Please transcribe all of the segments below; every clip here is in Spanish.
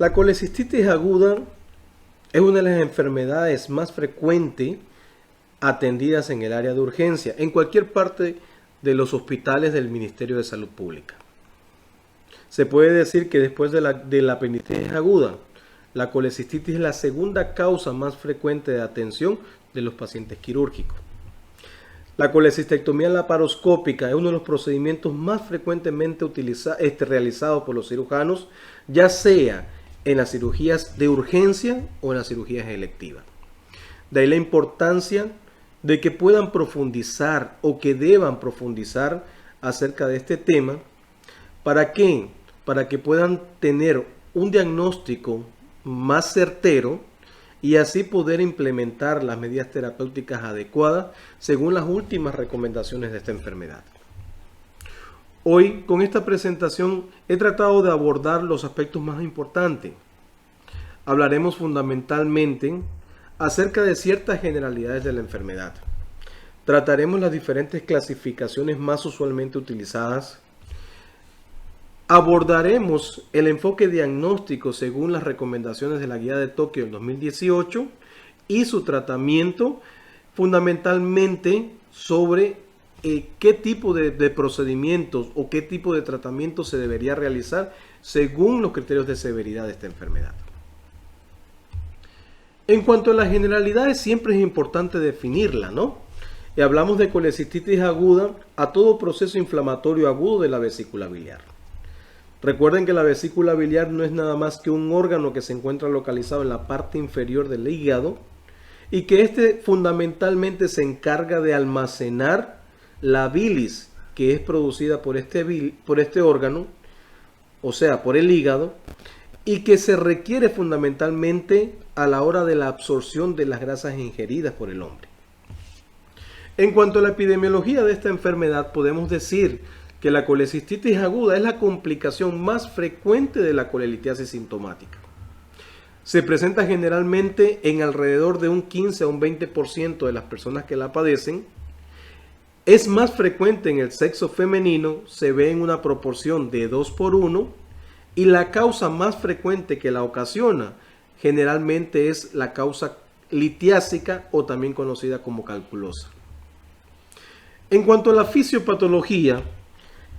La colecistitis aguda es una de las enfermedades más frecuentes atendidas en el área de urgencia, en cualquier parte de los hospitales del Ministerio de Salud Pública. Se puede decir que después de la apendicitis aguda, la colecistitis es la segunda causa más frecuente de atención de los pacientes quirúrgicos. La colecistectomía laparoscópica es uno de los procedimientos más frecuentemente realizados por los cirujanos, ya sea en las cirugías de urgencia o en las cirugías electivas. De ahí la importancia de que puedan profundizar o que deban profundizar acerca de este tema. ¿Para qué? Para que puedan tener un diagnóstico más certero y así poder implementar las medidas terapéuticas adecuadas según las últimas recomendaciones de esta enfermedad. Hoy, con esta presentación, he tratado de abordar los aspectos más importantes. Hablaremos fundamentalmente acerca de ciertas generalidades de la enfermedad. Trataremos las diferentes clasificaciones más usualmente utilizadas. Abordaremos el enfoque diagnóstico según las recomendaciones de la Guía de Tokio del 2018 y su tratamiento, fundamentalmente sobre qué tipo de procedimientos o qué tipo de tratamiento se debería realizar según los criterios de severidad de esta enfermedad. En cuanto a las generalidades, siempre es importante definirla, ¿no? Y hablamos de colecistitis aguda a todo proceso inflamatorio agudo de la vesícula biliar. Recuerden que la vesícula biliar no es nada más que un órgano que se encuentra localizado en la parte inferior del hígado y que este fundamentalmente se encarga de almacenar la bilis que es producida por este órgano, o sea, por el hígado, y que se requiere fundamentalmente a la hora de la absorción de las grasas ingeridas por el hombre. En cuanto a la epidemiología de esta enfermedad, podemos decir que la colecistitis aguda es la complicación más frecuente de la colelitiasis sintomática. Se presenta generalmente en alrededor de un 15 a un 20% de las personas que la padecen. Es más frecuente en el sexo femenino, se ve en una proporción de 2:1, y la causa más frecuente que la ocasiona generalmente es la causa litiásica o también conocida como calculosa. En cuanto a la fisiopatología,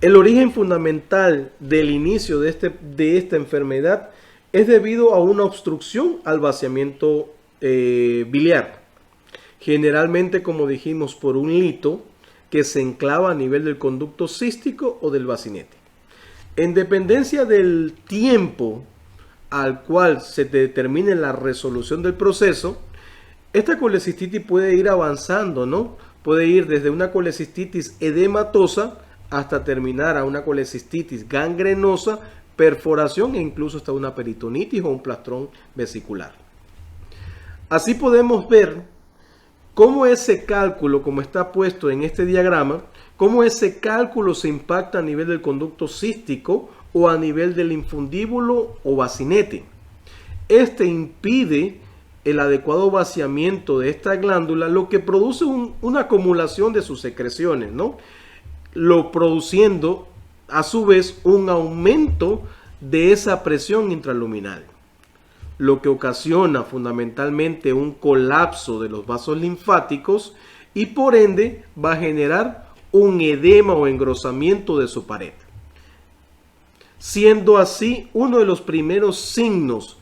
el origen fundamental del inicio de esta enfermedad es debido a una obstrucción al vaciamiento biliar. Generalmente, como dijimos, por un lito que se enclava a nivel del conducto cístico o del bacinete. En dependencia del tiempo al cual se determine la resolución del proceso, esta colecistitis puede ir avanzando, ¿no? Puede ir desde una colecistitis edematosa hasta terminar a una colecistitis gangrenosa, perforación e incluso hasta una peritonitis o un plastrón vesicular. Así podemos ver cómo ese cálculo, como está puesto en este diagrama, cómo ese cálculo se impacta a nivel del conducto cístico o a nivel del infundíbulo o bacinete. Este impide el adecuado vaciamiento de esta glándula, lo que produce una acumulación de sus secreciones, ¿no? Lo produciendo a su vez un aumento de esa presión intraluminal, lo que ocasiona fundamentalmente un colapso de los vasos linfáticos y por ende va a generar un edema o engrosamiento de su pared, siendo así uno de los primeros signos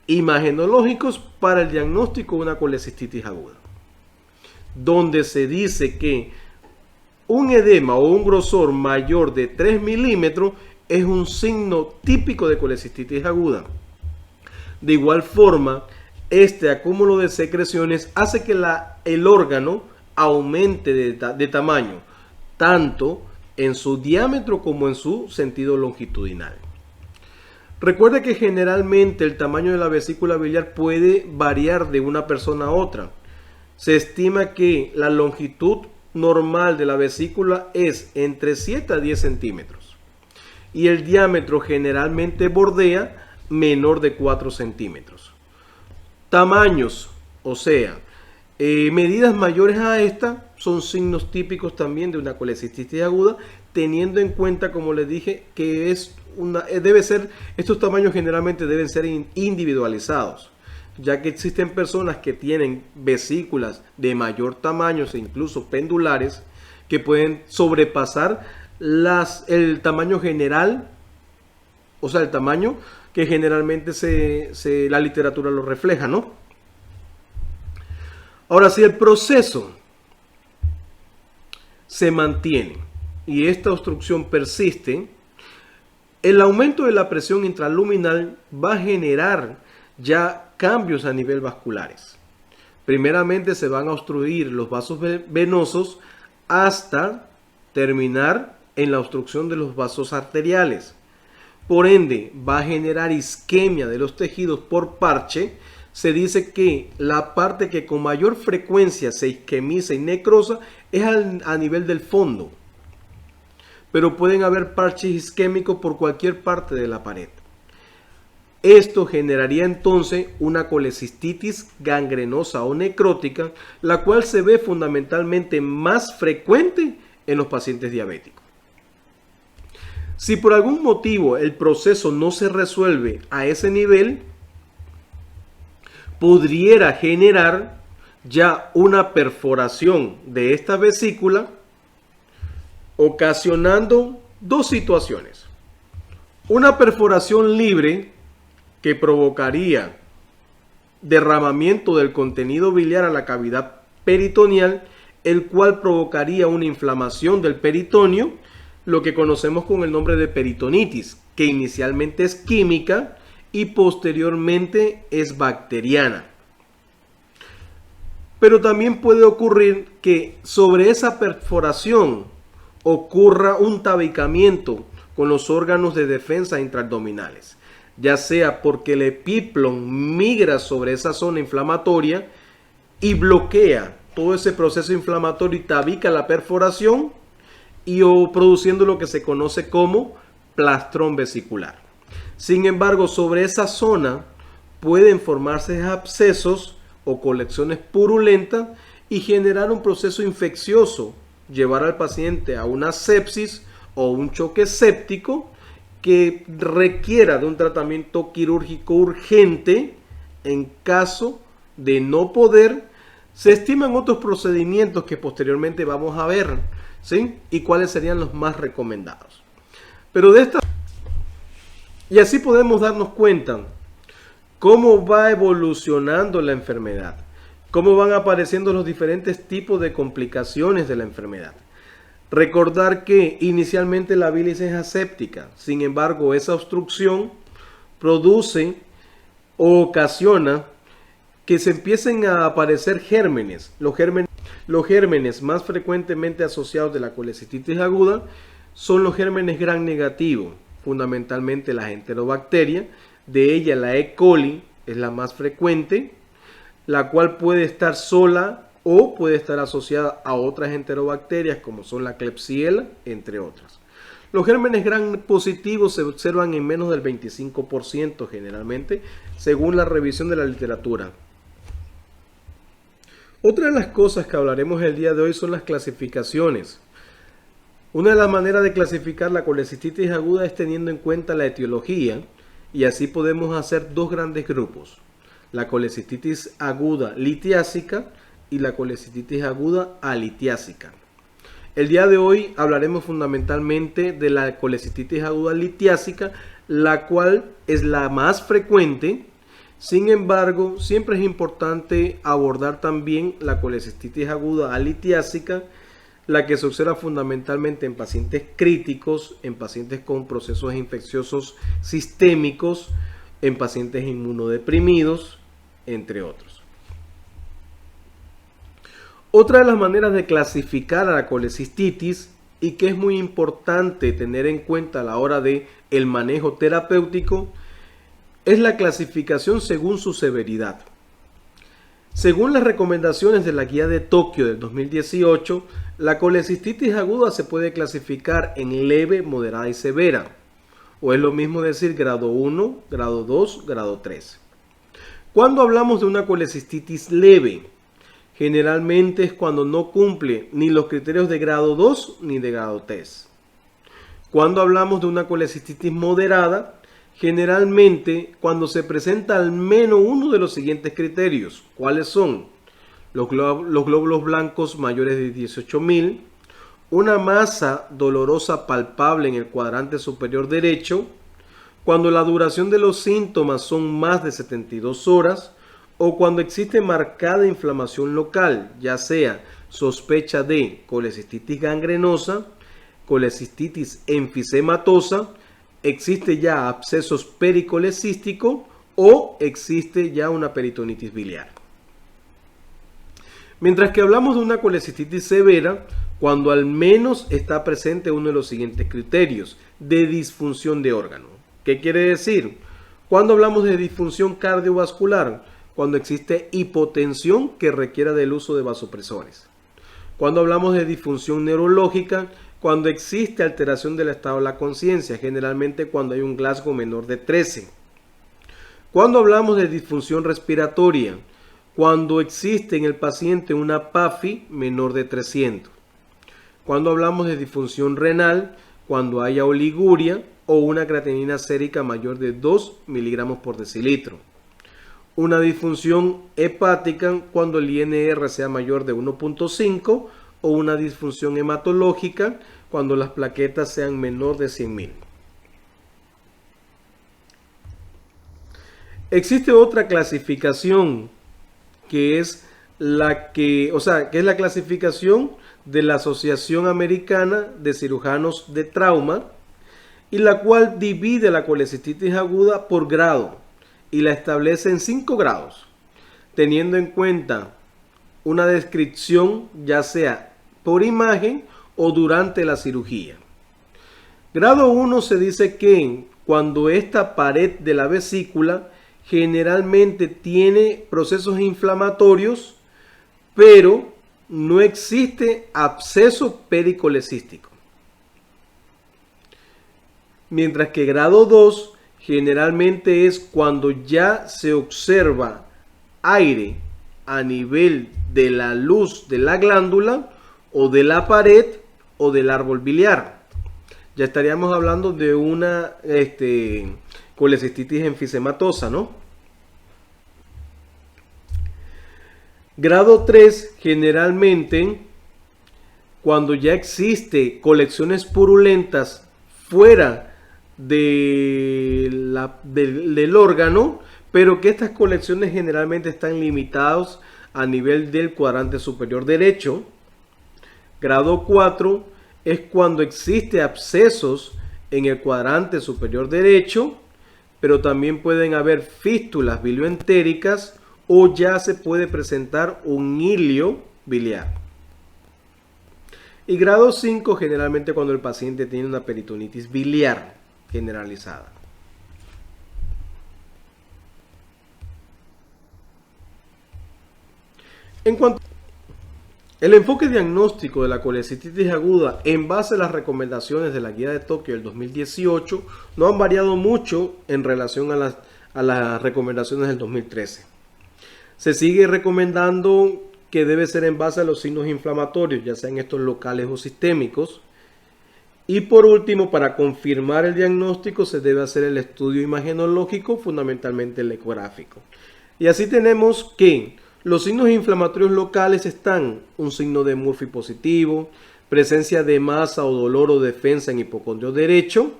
imagenológicos para el diagnóstico de una colecistitis aguda, donde se dice que un edema o un grosor mayor de 3 milímetros es un signo típico de colecistitis aguda. De igual forma, este acúmulo de secreciones hace que el órgano aumente de tamaño, tanto en su diámetro como en su sentido longitudinal. Recuerde que generalmente el tamaño de la vesícula biliar puede variar de una persona a otra. Se estima que la longitud normal de la vesícula es entre 7 a 10 centímetros y el diámetro generalmente bordea menor de 4 centímetros. Tamaños, o sea, medidas mayores a esta son signos típicos también de una colecistitis aguda, teniendo en cuenta, como les dije, que estos tamaños generalmente deben ser individualizados, ya que existen personas que tienen vesículas de mayor tamaño e incluso pendulares que pueden sobrepasar el tamaño general, o sea, el tamaño que generalmente la literatura lo refleja, ¿no? Ahora, si el proceso se mantiene y esta obstrucción persiste, el aumento de la presión intraluminal va a generar ya cambios a nivel vasculares. Primeramente se van a obstruir los vasos venosos hasta terminar en la obstrucción de los vasos arteriales. Por ende, va a generar isquemia de los tejidos por parche. Se dice que la parte que con mayor frecuencia se isquemiza y necrosa es a nivel del fondo. Pero pueden haber parches isquémicos por cualquier parte de la pared. Esto generaría entonces una colecistitis gangrenosa o necrótica, la cual se ve fundamentalmente más frecuente en los pacientes diabéticos. Si por algún motivo el proceso no se resuelve a ese nivel, pudiera generar ya una perforación de esta vesícula, ocasionando dos situaciones. Una perforación libre que provocaría derramamiento del contenido biliar a la cavidad peritoneal, el cual provocaría una inflamación del peritoneo, lo que conocemos con el nombre de peritonitis, que inicialmente es química y posteriormente es bacteriana. Pero también puede ocurrir que sobre esa perforación ocurra un tabicamiento con los órganos de defensa intraabdominales, ya sea porque el epiplon migra sobre esa zona inflamatoria y bloquea todo ese proceso inflamatorio y tabica la perforación, o produciendo lo que se conoce como plastrón vesicular. Sin embargo, sobre esa zona pueden formarse abscesos o colecciones purulentas y generar un proceso infeccioso, llevar al paciente a una sepsis o un choque séptico que requiera de un tratamiento quirúrgico urgente. En caso de no poder, se estiman otros procedimientos que posteriormente vamos a ver, ¿sí? Y cuáles serían los más recomendados. Y así podemos darnos cuenta cómo va evolucionando la enfermedad, cómo van apareciendo los diferentes tipos de complicaciones de la enfermedad. Recordar que inicialmente la bilis es aséptica, sin embargo esa obstrucción produce o ocasiona que se empiecen a aparecer gérmenes. Los gérmenes más frecuentemente asociados de la colecistitis aguda son los gérmenes gram negativos, fundamentalmente las enterobacterias. De ella la E. coli es la más frecuente, la cual puede estar sola o puede estar asociada a otras enterobacterias como son la Klebsiella, entre otras. Los gérmenes gram positivos se observan en menos del 25% generalmente, según la revisión de la literatura. Otra de las cosas que hablaremos el día de hoy son las clasificaciones. Una de las maneras de clasificar la colecistitis aguda es teniendo en cuenta la etiología, y así podemos hacer dos grandes grupos: la colecistitis aguda litiásica y la colecistitis aguda alitiásica. El día de hoy hablaremos fundamentalmente de la colecistitis aguda litiásica, la cual es la más frecuente. Sin embargo, siempre es importante abordar también la colecistitis aguda alitiásica, la que se observa fundamentalmente en pacientes críticos, en pacientes con procesos infecciosos sistémicos, en pacientes inmunodeprimidos, entre otros. Otra de las maneras de clasificar a la colecistitis, y que es muy importante tener en cuenta a la hora de el manejo terapéutico, es la clasificación según su severidad. Según las recomendaciones de la Guía de Tokio del 2018, la colecistitis aguda se puede clasificar en leve, moderada y severa, o es lo mismo decir grado 1, grado 2, grado 3. Cuando hablamos de una colecistitis leve, generalmente es cuando no cumple ni los criterios de grado 2 ni de grado 3. Cuando hablamos de una colecistitis moderada, generalmente cuando se presenta al menos uno de los siguientes criterios. ¿Cuáles son? Los glóbulos blancos mayores de 18.000, una masa dolorosa palpable en el cuadrante superior derecho, cuando la duración de los síntomas son más de 72 horas, o cuando existe marcada inflamación local, ya sea sospecha de colecistitis gangrenosa, colecistitis enfisematosa, existe ya abscesos pericolecísticos o existe ya una peritonitis biliar. Mientras que hablamos de una colecistitis severa, cuando al menos está presente uno de los siguientes criterios de disfunción de órgano. ¿Qué quiere decir? Cuando hablamos de disfunción cardiovascular, cuando existe hipotensión que requiera del uso de vasopresores. Cuando hablamos de disfunción neurológica, cuando existe alteración del estado de la conciencia, generalmente cuando hay un Glasgow menor de 13. Cuando hablamos de disfunción respiratoria, cuando existe en el paciente una PAFI menor de 300. Cuando hablamos de disfunción renal, cuando haya oliguria o una creatinina sérica mayor de 2 miligramos por decilitro. Una disfunción hepática cuando el INR sea mayor de 1.5 o una disfunción hematológica cuando las plaquetas sean menor de 100.000. Existe otra clasificación que es la clasificación de la Asociación Americana de Cirujanos de Trauma, y la cual divide la colecistitis aguda por grado y la establece en 5 grados, teniendo en cuenta una descripción ya sea por imagen o durante la cirugía. Grado 1 se dice que cuando esta pared de la vesícula generalmente tiene procesos inflamatorios, pero no existe absceso pericolecístico. Mientras que grado 2 generalmente es cuando ya se observa aire a nivel de la luz de la glándula o de la pared o del árbol biliar. Ya estaríamos hablando de una colecistitis enfisematosa, ¿no? Grado 3 generalmente cuando ya existe colecciones purulentas fuera del órgano, pero que estas colecciones generalmente están limitadas a nivel del cuadrante superior derecho. Grado 4 es cuando existe abscesos en el cuadrante superior derecho, pero también pueden haber fístulas bilioentéricas o ya se puede presentar un hilio biliar. Y grado 5 generalmente cuando el paciente tiene una peritonitis biliar generalizada. En cuanto el enfoque diagnóstico de la colecistitis aguda en base a las recomendaciones de la Guía de Tokio del 2018 no han variado mucho en relación a las recomendaciones del 2013. Se sigue recomendando que debe ser en base a los signos inflamatorios, ya sean estos locales o sistémicos. Y por último, para confirmar el diagnóstico se debe hacer el estudio imagenológico, fundamentalmente el ecográfico. Y así tenemos que los signos inflamatorios locales están un signo de Murphy positivo, presencia de masa o dolor o defensa en hipocondrio derecho.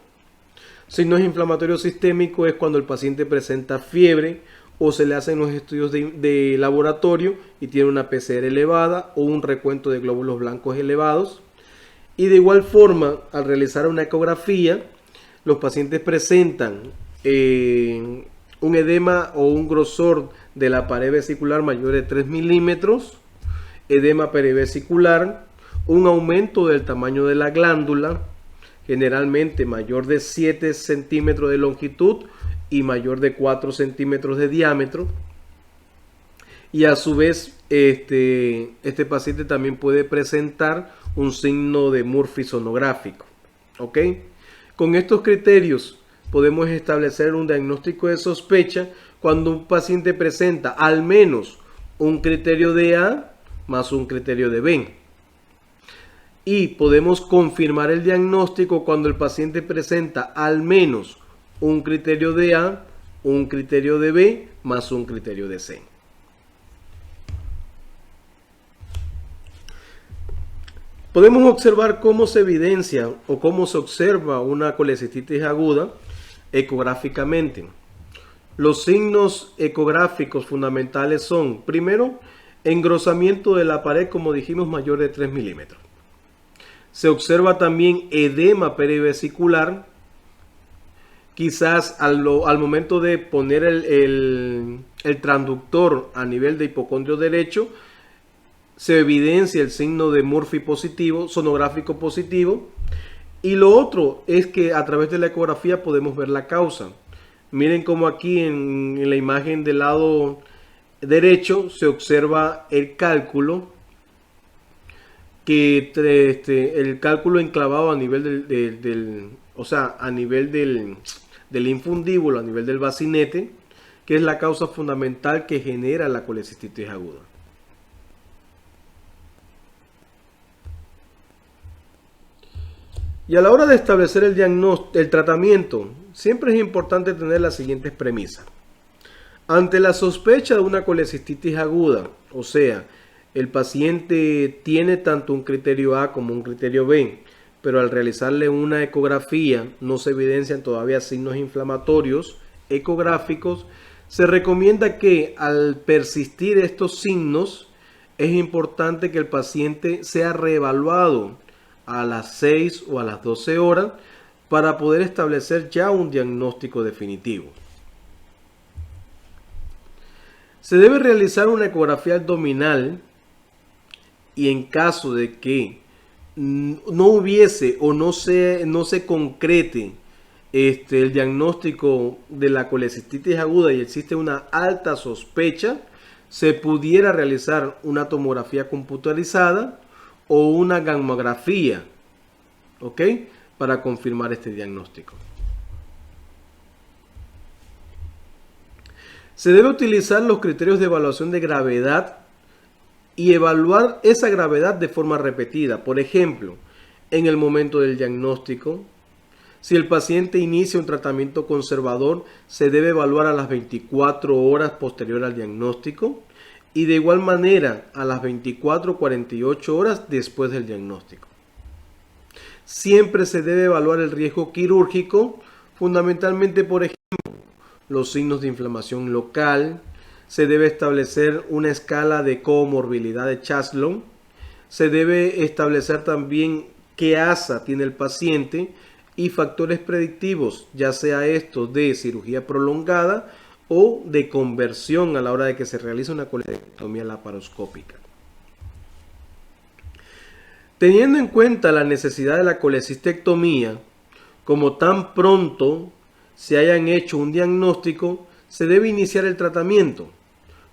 Signos inflamatorios sistémicos es cuando el paciente presenta fiebre o se le hacen los estudios de laboratorio y tiene una PCR elevada o un recuento de glóbulos blancos elevados. Y de igual forma, al realizar una ecografía, los pacientes presentan un edema o un grosor de la pared vesicular mayor de 3 milímetros, edema perivesicular, un aumento del tamaño de la glándula, generalmente mayor de 7 centímetros de longitud y mayor de 4 centímetros de diámetro. Y a su vez, este paciente también puede presentar un signo de Murphy sonográfico. ¿Ok? Con estos criterios podemos establecer un diagnóstico de sospecha cuando un paciente presenta al menos un criterio de A más un criterio de B. y podemos confirmar el diagnóstico cuando el paciente presenta al menos un criterio de A, un criterio de B, más un criterio de C. Podemos observar cómo se evidencia o cómo se observa una colecistitis aguda ecográficamente. Los signos ecográficos fundamentales son, primero, engrosamiento de la pared, como dijimos, mayor de 3 milímetros. Se observa también edema perivesicular. Quizás al momento de poner el transductor a nivel de hipocondrio derecho, se evidencia el signo de Murphy positivo, sonográfico positivo. Y lo otro es que a través de la ecografía podemos ver la causa. Miren cómo aquí en la imagen del lado derecho se observa el cálculo, que el cálculo enclavado a nivel a nivel del infundíbulo, a nivel del bacinete, que es la causa fundamental que genera la colecistitis aguda. Y a la hora de establecer el tratamiento, siempre es importante tener las siguientes premisas. Ante la sospecha de una colecistitis aguda, o sea, el paciente tiene tanto un criterio A como un criterio B, pero al realizarle una ecografía no se evidencian todavía signos inflamatorios ecográficos, se recomienda que al persistir estos signos es importante que el paciente sea reevaluado a las 6 o a las 12 horas para poder establecer ya un diagnóstico definitivo. Se debe realizar una ecografía abdominal y en caso de que no hubiese o no se concrete el diagnóstico de la colecistitis aguda y existe una alta sospecha, se pudiera realizar una tomografía computarizada o una gamografía, ¿ok?, para confirmar este diagnóstico. Se debe utilizar los criterios de evaluación de gravedad y evaluar esa gravedad de forma repetida. Por ejemplo, en el momento del diagnóstico, si el paciente inicia un tratamiento conservador, se debe evaluar a las 24 horas posterior al diagnóstico y de igual manera a las 24 o 48 horas después del diagnóstico. Siempre se debe evaluar el riesgo quirúrgico, fundamentalmente, por ejemplo, los signos de inflamación local. Se debe establecer una escala de comorbilidad de Chaslon. Se debe establecer también qué asa tiene el paciente y factores predictivos, ya sea esto de cirugía prolongada o de conversión a la hora de que se realice una colecistectomía laparoscópica. Teniendo en cuenta la necesidad de la colecistectomía, como tan pronto se hayan hecho un diagnóstico, se debe iniciar el tratamiento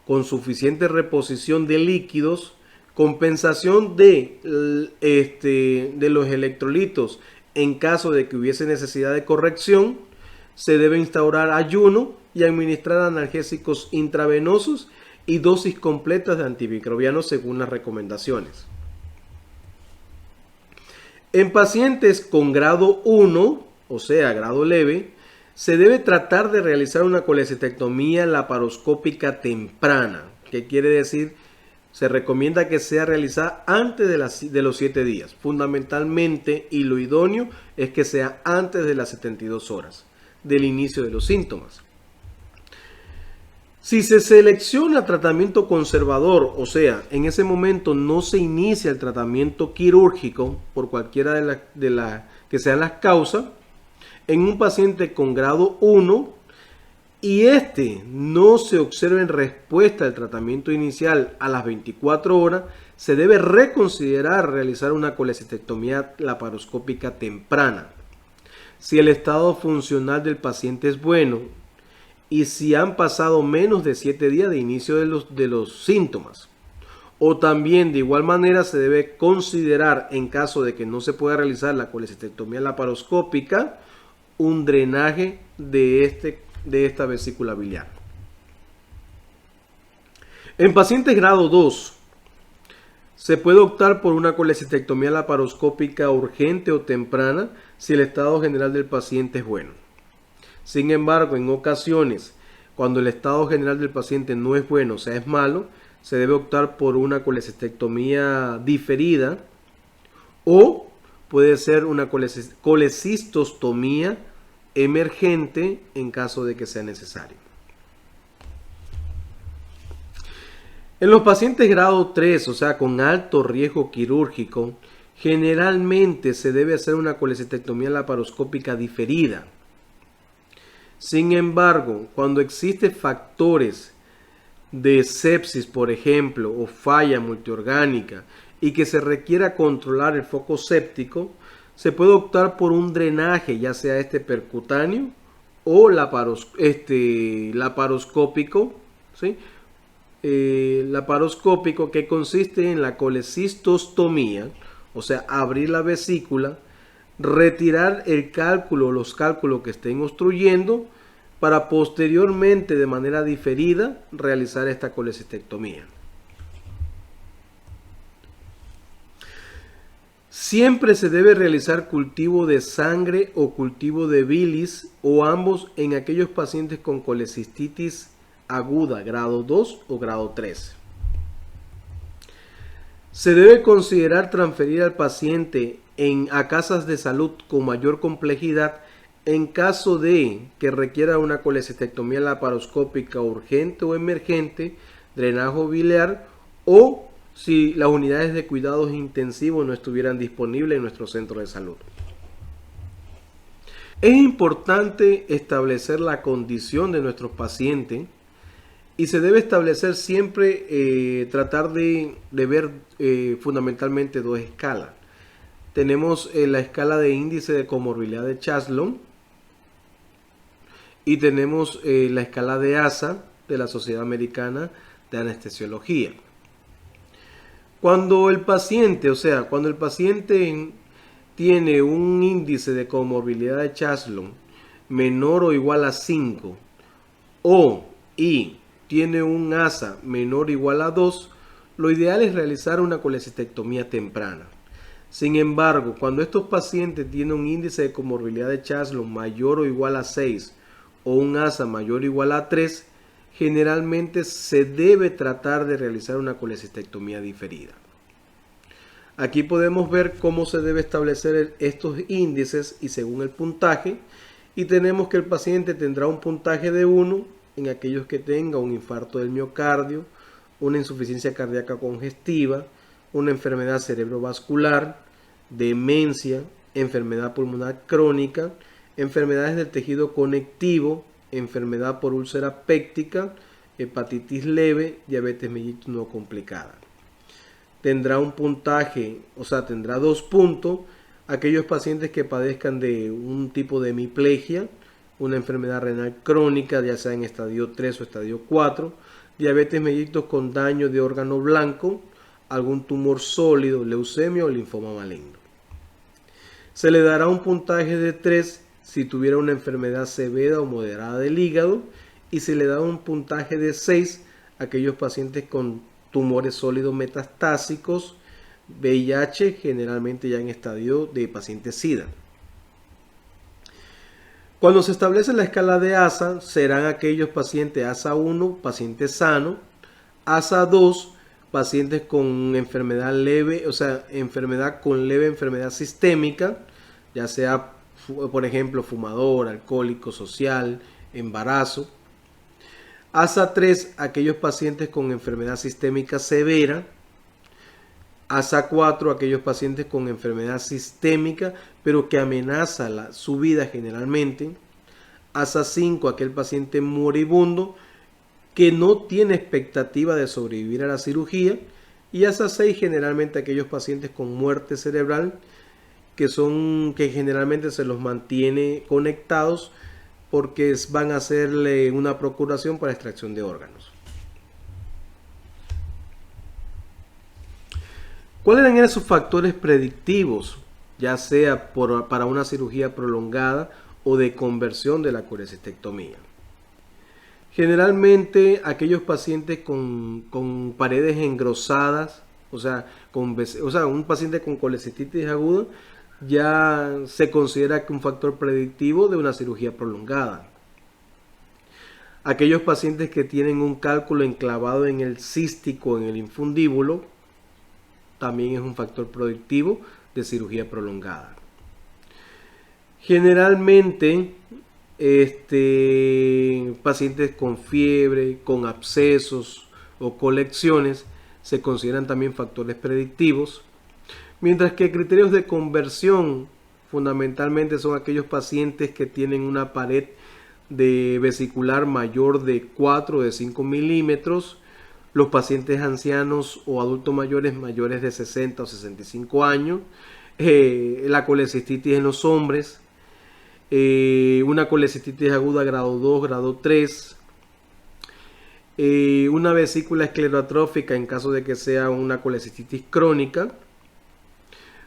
con suficiente reposición de líquidos, compensación de los electrolitos en caso de que hubiese necesidad de corrección. Se debe instaurar ayuno y administrar analgésicos intravenosos y dosis completas de antimicrobianos según las recomendaciones. En pacientes con grado 1, o sea, grado leve, se debe tratar de realizar una colecistectomía laparoscópica temprana. ¿Qué quiere decir? Se recomienda que sea realizada antes de los 7 días. Fundamentalmente, y lo idóneo es que sea antes de las 72 horas del inicio de los síntomas. Si se selecciona tratamiento conservador, o sea, en ese momento no se inicia el tratamiento quirúrgico por cualquiera de que sean las causas, en un paciente con grado 1 y no se observa en respuesta al tratamiento inicial a las 24 horas, se debe reconsiderar realizar una colecistectomía laparoscópica temprana. Si el estado funcional del paciente es bueno y si han pasado menos de 7 días de inicio de los síntomas. O también de igual manera se debe considerar, en caso de que no se pueda realizar la colecistectomía laparoscópica, un drenaje de esta vesícula biliar. En pacientes grado 2 Se puede optar por una colecistectomía laparoscópica urgente o temprana si el estado general del paciente es bueno. Sin embargo, en ocasiones, cuando el estado general del paciente no es bueno, o sea, es malo, se debe optar por una colecistectomía diferida o puede ser una colecistostomía emergente en caso de que sea necesario. En los pacientes grado 3, o sea, con alto riesgo quirúrgico, generalmente se debe hacer una colecistectomía laparoscópica diferida. Sin embargo, cuando existen factores de sepsis, por ejemplo, o falla multiorgánica, y que se requiera controlar el foco séptico, se puede optar por un drenaje, ya sea percutáneo o laparoscópico, ¿sí? Laparoscópico, que consiste en la colecistostomía, o sea, abrir la vesícula, retirar el cálculo, los cálculos que estén obstruyendo, para posteriormente, de manera diferida, realizar esta colecistectomía. Siempre se debe realizar cultivo de sangre o cultivo de bilis o ambos en aquellos pacientes con colecistitis aguda grado 2 o grado 3. Se debe considerar transferir al paciente a casas de salud con mayor complejidad en caso de que requiera una colecistectomía laparoscópica urgente o emergente, drenaje biliar, o si las unidades de cuidados intensivos no estuvieran disponibles en nuestro centro de salud. Es importante establecer la condición de nuestros pacientes y se debe establecer siempre, tratar de ver fundamentalmente dos escalas. Tenemos la escala de índice de comorbilidad de Chaslon y tenemos la escala de ASA de la Sociedad Americana de Anestesiología. Cuando el paciente tiene un índice de comorbilidad de Chaslon menor o igual a 5 y tiene un ASA menor o igual a 2, lo ideal es realizar una colecistectomía temprana. Sin embargo, cuando estos pacientes tienen un índice de comorbilidad de Chaslon mayor o igual a 6 o un ASA mayor o igual a 3, generalmente se debe tratar de realizar una colecistectomía diferida. Aquí podemos ver cómo se debe establecer estos índices y según el puntaje, y tenemos que el paciente tendrá un puntaje de 1 en aquellos que tenga un infarto del miocardio, una insuficiencia cardíaca congestiva, una enfermedad cerebrovascular, demencia, enfermedad pulmonar crónica, enfermedades del tejido conectivo, enfermedad por úlcera péptica, hepatitis leve, diabetes mellitus no complicada. Tendrá un puntaje, tendrá 2 puntos aquellos pacientes que padezcan de un tipo de hemiplegia, una enfermedad renal crónica, ya sea en estadio 3 o estadio 4, diabetes mellitus con daño de órgano blanco, algún tumor sólido, leucemia o linfoma maligno. Se le dará un puntaje de 3 si tuviera una enfermedad severa o moderada del hígado y se le da un puntaje de 6 a aquellos pacientes con tumores sólidos metastásicos, VIH, generalmente ya en estadio de paciente SIDA. Cuando se establece la escala de ASA, serán aquellos pacientes ASA 1, pacientes sanos, ASA 2, pacientes con enfermedad leve, enfermedad sistémica, ya sea, por ejemplo, fumador, alcohólico, social, embarazo. ASA 3, aquellos pacientes con enfermedad sistémica severa. ASA 4, aquellos pacientes con enfermedad sistémica, pero que amenaza su vida generalmente. ASA 5, aquel paciente moribundo que no tiene expectativa de sobrevivir a la cirugía. Y ASA 6, generalmente aquellos pacientes con muerte cerebral, que generalmente se los mantiene conectados porque van a hacerle una procuración para extracción de órganos. ¿Cuáles eran esos factores predictivos, ya sea para una cirugía prolongada o de conversión de la colecistectomía? Generalmente aquellos pacientes con paredes engrosadas, O sea, un paciente con colecistitis aguda ya se considera que un factor predictivo de una cirugía prolongada. Aquellos pacientes que tienen un cálculo enclavado en el cístico, en el infundíbulo, también es un factor predictivo de cirugía prolongada. Generalmente, pacientes con fiebre, con abscesos o colecciones se consideran también factores predictivos, mientras que criterios de conversión fundamentalmente son aquellos pacientes que tienen una pared de vesicular mayor de 4 o de 5 milímetros, los pacientes ancianos o adultos mayores de 60 o 65 años, la colecistitis en los hombres, una colecistitis aguda grado 2, grado 3, una vesícula esclerotrófica en caso de que sea una colecistitis crónica,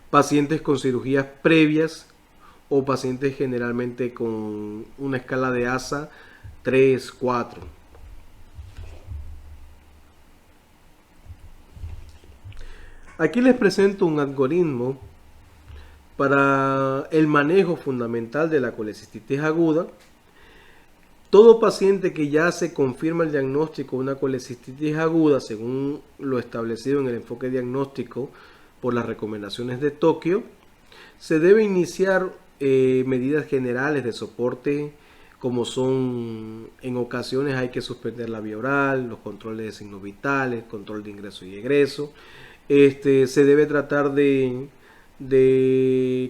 pacientes con cirugías previas o pacientes generalmente con una escala de ASA 3, 4. Aquí les presento un algoritmo para el manejo fundamental de la colecistitis aguda. Todo paciente que ya se confirma el diagnóstico de una colecistitis aguda, según lo establecido en el enfoque diagnóstico por las recomendaciones de Tokio, se debe iniciar medidas generales de soporte, como son, en ocasiones hay que suspender la vía oral, los controles de signos vitales, control de ingreso y egreso. Se debe tratar de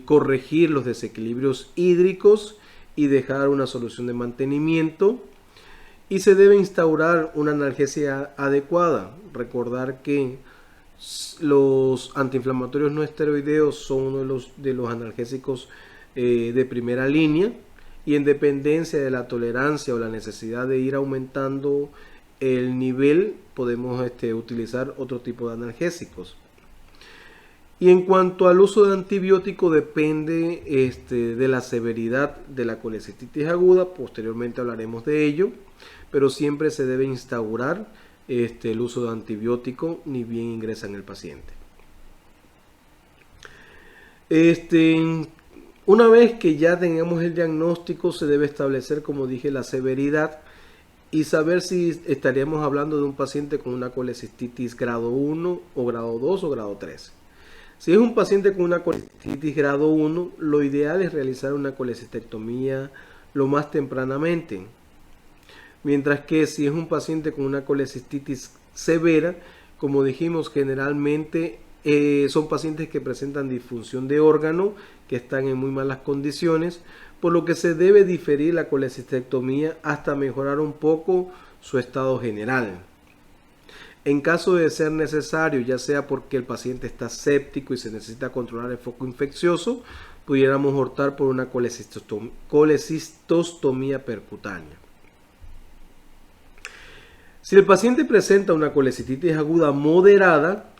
corregir los desequilibrios hídricos y dejar una solución de mantenimiento, y se debe instaurar una analgesia adecuada. Recordar que los antiinflamatorios no esteroideos son uno de los analgésicos de primera línea, y en dependencia de la tolerancia o la necesidad de ir aumentando el nivel, podemos utilizar otro tipo de analgésicos. Y en cuanto al uso de antibiótico, depende de la severidad de la colecistitis aguda. Posteriormente hablaremos de ello, pero siempre se debe instaurar el uso de antibiótico ni bien ingresa en el paciente. Una vez que ya tengamos el diagnóstico, se debe establecer, como dije, la severidad y saber si estaríamos hablando de un paciente con una colecistitis grado 1 o grado 2 o grado 3. Si es un paciente con una colecistitis grado 1, lo ideal es realizar una colecistectomía lo más tempranamente. Mientras que si es un paciente con una colecistitis severa, como dijimos, generalmente son pacientes que presentan disfunción de órgano, que están en muy malas condiciones, por lo que se debe diferir la colecistectomía hasta mejorar un poco su estado general. En caso de ser necesario, ya sea porque el paciente está séptico y se necesita controlar el foco infeccioso, pudiéramos optar por una colecistostomía percutánea. Si el paciente presenta una colecistitis aguda moderada,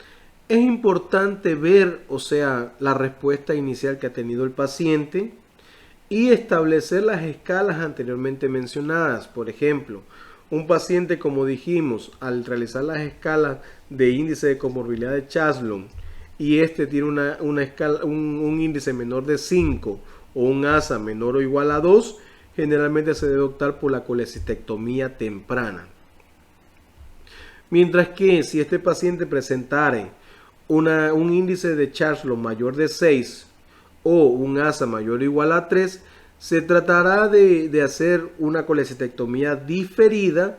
es importante ver, la respuesta inicial que ha tenido el paciente y establecer las escalas anteriormente mencionadas. Por ejemplo, un paciente, como dijimos, al realizar las escalas de índice de comorbilidad de Chaslon y tiene un índice menor de 5 o un ASA menor o igual a 2, generalmente se debe optar por la colecistectomía temprana. Mientras que si este paciente presentare un índice de Chaslon mayor de 6 o un ASA mayor o igual a 3, se tratará de hacer una colecistectomía diferida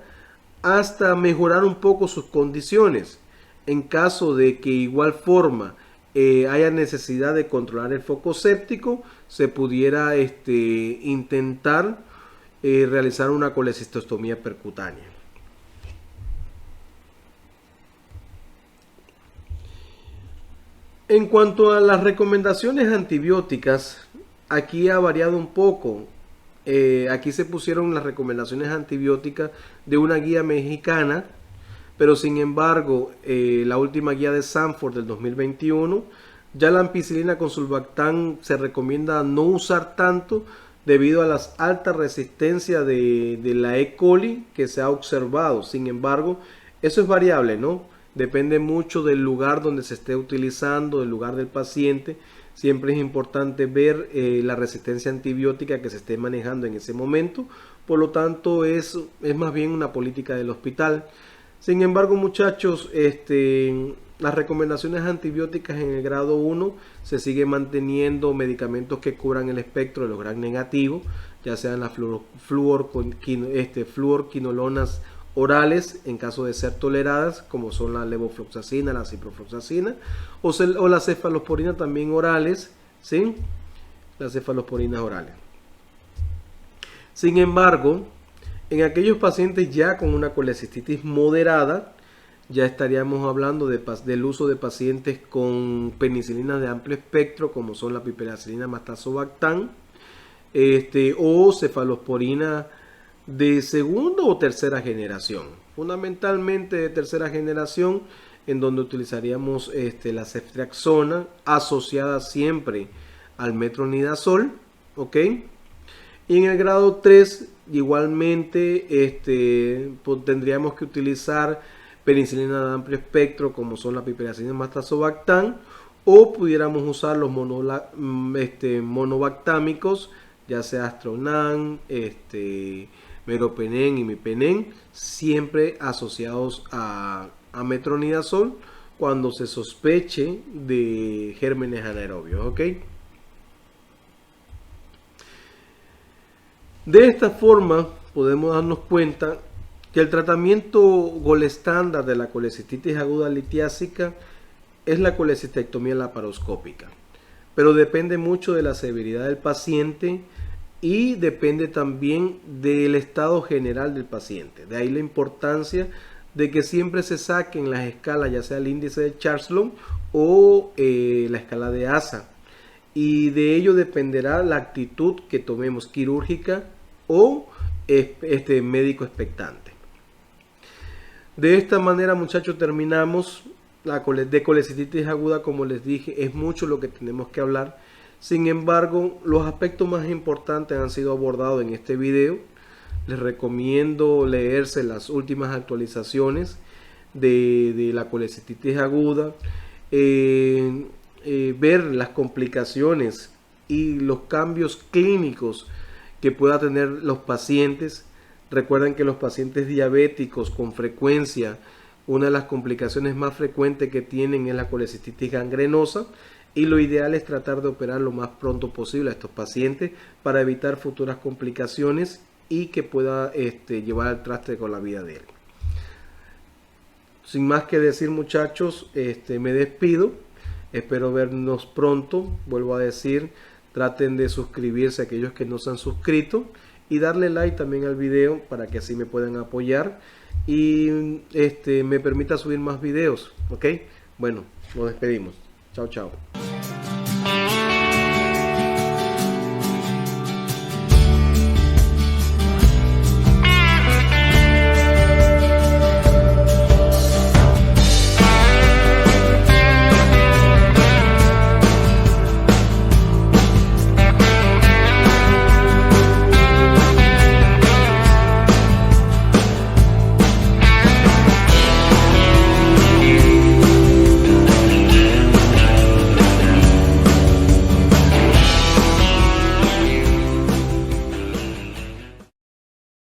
hasta mejorar un poco sus condiciones. En caso de que igual forma haya necesidad de controlar el foco séptico, se pudiera intentar realizar una colecistostomía percutánea. En cuanto a las recomendaciones antibióticas, aquí ha variado un poco. Aquí se pusieron las recomendaciones antibióticas de una guía mexicana, pero sin embargo, la última guía de Sanford del 2021, ya la ampicilina con sulbactam se recomienda no usar tanto debido a las altas resistencias de la E. coli que se ha observado. Sin embargo, eso es variable, ¿no? Depende mucho del lugar donde se esté utilizando, del lugar del paciente. Siempre es importante ver la resistencia antibiótica que se esté manejando en ese momento. Por lo tanto, es más bien una política del hospital. Sin embargo, muchachos, las recomendaciones antibióticas en el grado 1 se sigue manteniendo medicamentos que cubran el espectro de los gram negativos, ya sean las fluorquinolonas orales en caso de ser toleradas, como son la levofloxacina, la ciprofloxacina, o la cefalosporina también orales, ¿sí? Las cefalosporinas orales. Sin embargo, en aquellos pacientes ya con una colecistitis moderada, ya estaríamos hablando del uso de pacientes con penicilinas de amplio espectro, como son la piperacilina más tazobactam, o cefalosporina de segunda o tercera generación, fundamentalmente de tercera generación, en donde utilizaríamos la ceftriaxona asociada siempre al metronidazol, ¿ok? Y en el grado 3 igualmente tendríamos que utilizar penicilina de amplio espectro, como son la piperacilina más tazobactam, o pudiéramos usar los monobactámicos, ya sea Astronan, Meropenem y Imipenem, siempre asociados a metronidazol cuando se sospeche de gérmenes anaerobios, ¿ok? De esta forma podemos darnos cuenta que el tratamiento gold estándar de la colecistitis aguda litiásica es la colecistectomía laparoscópica, pero depende mucho de la severidad del paciente y depende también del estado general del paciente. De ahí la importancia de que siempre se saquen las escalas, ya sea el índice de Charlson o la escala de ASA, y de ello dependerá la actitud que tomemos, quirúrgica o médico expectante. De esta manera, muchachos, terminamos de colecistitis aguda. Como les dije, es mucho lo que tenemos que hablar. Sin embargo, los aspectos más importantes han sido abordados en este video. Les recomiendo leerse las últimas actualizaciones de la colecistitis aguda, ver las complicaciones y los cambios clínicos que pueda tener los pacientes. Recuerden que los pacientes diabéticos con frecuencia, una de las complicaciones más frecuentes que tienen es la colecistitis gangrenosa, y lo ideal es tratar de operar lo más pronto posible a estos pacientes para evitar futuras complicaciones y que pueda llevar al traste con la vida de él. Sin más que decir, muchachos, me despido. Espero vernos pronto. Vuelvo a decir, traten de suscribirse a aquellos que no se han suscrito y darle like también al video para que así me puedan apoyar y me permita subir más videos, ¿ok? Bueno, nos despedimos. Chao, chao.